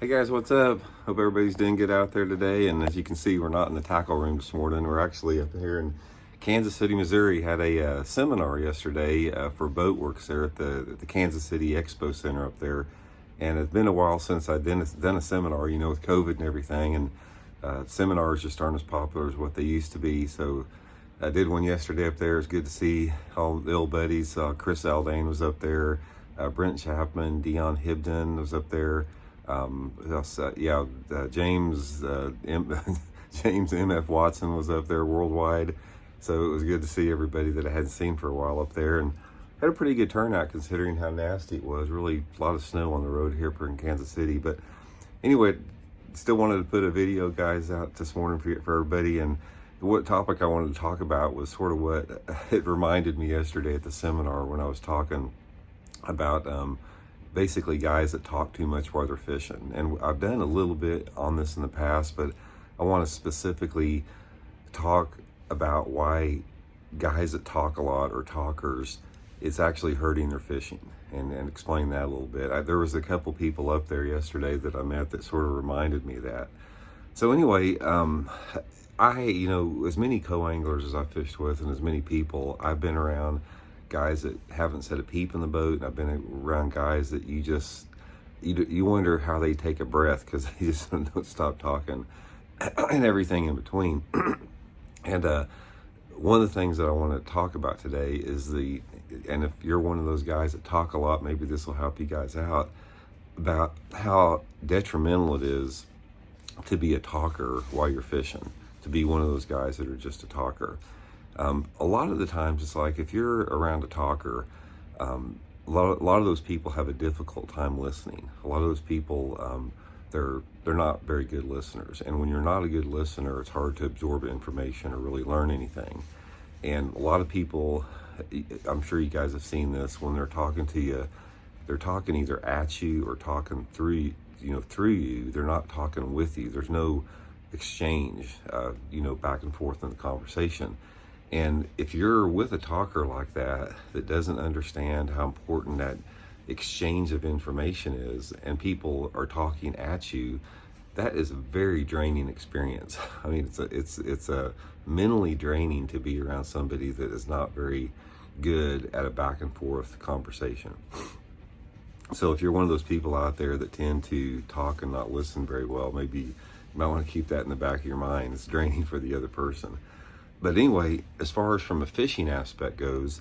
Hey guys, what's up? Hope everybody's doing good out there today. And as you can see, we're not in the tackle room this morning. We're actually up here in Kansas City, Missouri. Had a seminar yesterday for Boatworks there at the Kansas City Expo Center up there. And it's been a while since I've done a seminar, with COVID and everything. And seminars just aren't as popular as what they used to be. So I did one yesterday up there. It's good to see all the old buddies. Chris Aldane was up there. Brent Chapman, Dion Hibden was up there. James James M.F. Watson was up there worldwide. So it was good to see everybody that I hadn't seen for a while up there, and had a pretty good turnout considering how nasty it was. Really a lot of snow on the road here in Kansas City. But anyway, still wanted to put a video, guys, out this morning for everybody. And what topic I wanted to talk about was sort of what it reminded me yesterday at the seminar when I was talking about basically guys that talk too much while they're fishing. And I've done a little bit on this in the past, but I want to specifically talk about why guys that talk a lot or talkers, it's actually hurting their fishing, and explain that a little bit. There was a couple people up there yesterday that I met that sort of reminded me of that. So anyway, as many co-anglers as I've fished with and as many people, I've been around guys that haven't said a peep in the boat, and I've been around guys that you wonder how they take a breath because they just don't stop talking, and everything in between. And one of the things that I want to talk about today is and if you're one of those guys that talk a lot, maybe this will help you guys out, about how detrimental it is to be a talker while you're fishing, to be one of those guys that are just a talker. A lot of the times it's like if you're around a talker, a lot of those people have a difficult time listening. A lot of those people, they're not very good listeners. And when you're not a good listener, it's hard to absorb information or really learn anything. And a lot of people, I'm sure you guys have seen this, when they're talking to you, they're talking either at you or talking through you. They're not talking with you. There's no exchange, back and forth in the conversation. And if you're with a talker like that doesn't understand how important that exchange of information is, and people are talking at you, that is a very draining experience. I mean, it's a mentally draining to be around somebody that is not very good at a back and forth conversation. So if you're one of those people out there that tend to talk and not listen very well, maybe you might want to keep that in the back of your mind. It's draining for the other person. But anyway, as far as from a fishing aspect goes,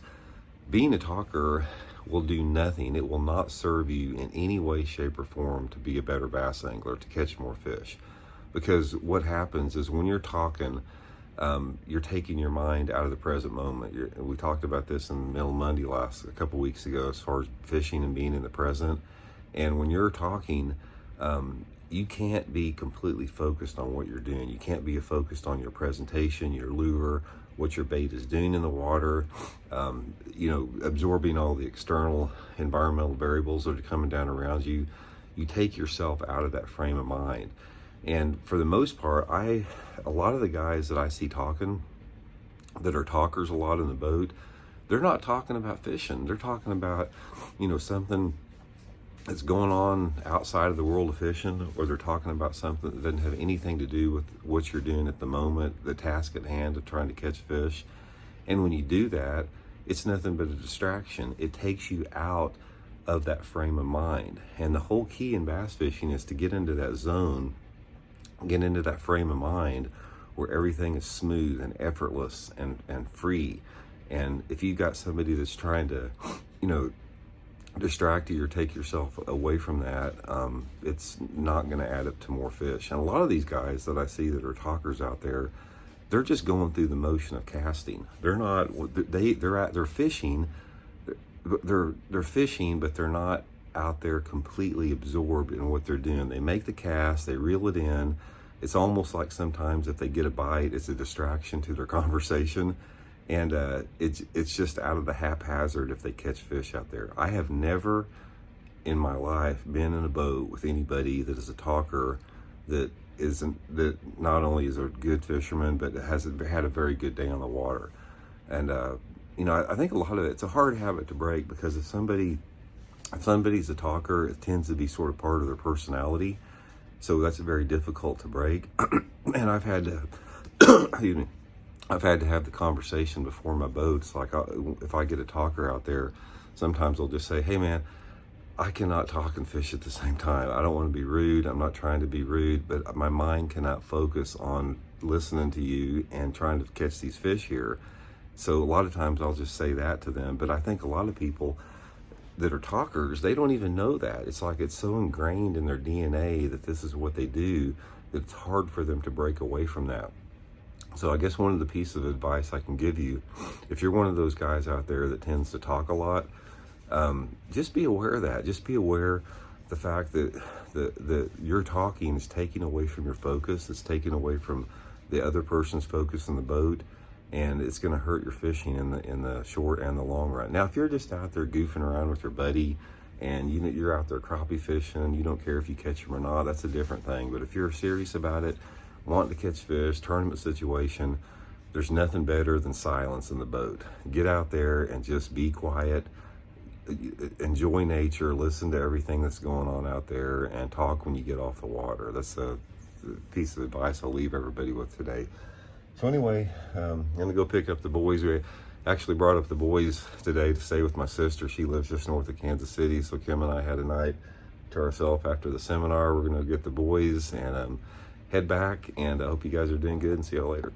being a talker will do nothing. It will not serve you in any way, shape, or form to be a better bass angler, to catch more fish. Because what happens is when you're talking, you're taking your mind out of the present moment. We talked about this in Middle Monday a couple weeks ago, as far as fishing and being in the present. And when you're talking, you can't be completely focused on what you're doing. You can't be focused on your presentation, your lure, what your bait is doing in the water, absorbing all the external environmental variables that are coming down around you. You take yourself out of that frame of mind. And for the most part, a lot of the guys that I see talking, that are talkers a lot in the boat, they're not talking about fishing. They're talking about, something that's going on outside of the world of fishing, or they're talking about something that doesn't have anything to do with what you're doing at the moment, the task at hand of trying to catch fish. And when you do that, it's nothing but a distraction. It takes you out of that frame of mind. And the whole key in bass fishing is to get into that zone, get into that frame of mind where everything is smooth and effortless and free. And if you've got somebody that's trying to, distract you or take yourself away from that, it's not going to add up to more fish. And a lot of these guys that I see that are talkers out there, they're just going through the motion of casting. They're not, they're fishing, they're fishing, but they're not out there completely absorbed in what they're doing. They make the cast, they reel it in. It's almost like sometimes if they get a bite, it's a distraction to their conversation. And it's just out of the haphazard if they catch fish out there. I have never in my life been in a boat with anybody that is a talker that not only is a good fisherman, but has had a very good day on the water. And I think a lot of it's a hard habit to break, because if somebody's a talker, it tends to be sort of part of their personality. So that's very difficult to break. And I've had to, excuse me, I've had to have the conversation before my boats. Like if I get a talker out there, sometimes I'll just say, hey man, I cannot talk and fish at the same time. I don't want to be rude. I'm not trying to be rude, but my mind cannot focus on listening to you and trying to catch these fish here. So a lot of times I'll just say that to them. But I think a lot of people that are talkers, they don't even know that. It's like it's so ingrained in their DNA that this is what they do that it's hard for them to break away from that. So I guess one of the pieces of advice I can give you, if you're one of those guys out there that tends to talk a lot, just be aware of that. Just be aware the fact that the your talking is taking away from your focus. It's taking away from the other person's focus in the boat, and it's going to hurt your fishing in the short and the long run. Now, if you're just out there goofing around with your buddy, and you're out there crappie fishing, you don't care if you catch them or not, that's a different thing. But if you're serious about it, wanting to catch fish, tournament situation, there's nothing better than silence in the boat. Get out there and just be quiet. Enjoy nature, listen to everything that's going on out there, and talk when you get off the water. That's a piece of advice I'll leave everybody with today. So anyway, I'm gonna go pick up the boys. We actually brought up the boys today to stay with my sister. She lives just north of Kansas City, so Kim and I had a night to ourselves after the seminar. We're gonna get the boys and head back, and I hope you guys are doing good, and see y'all later.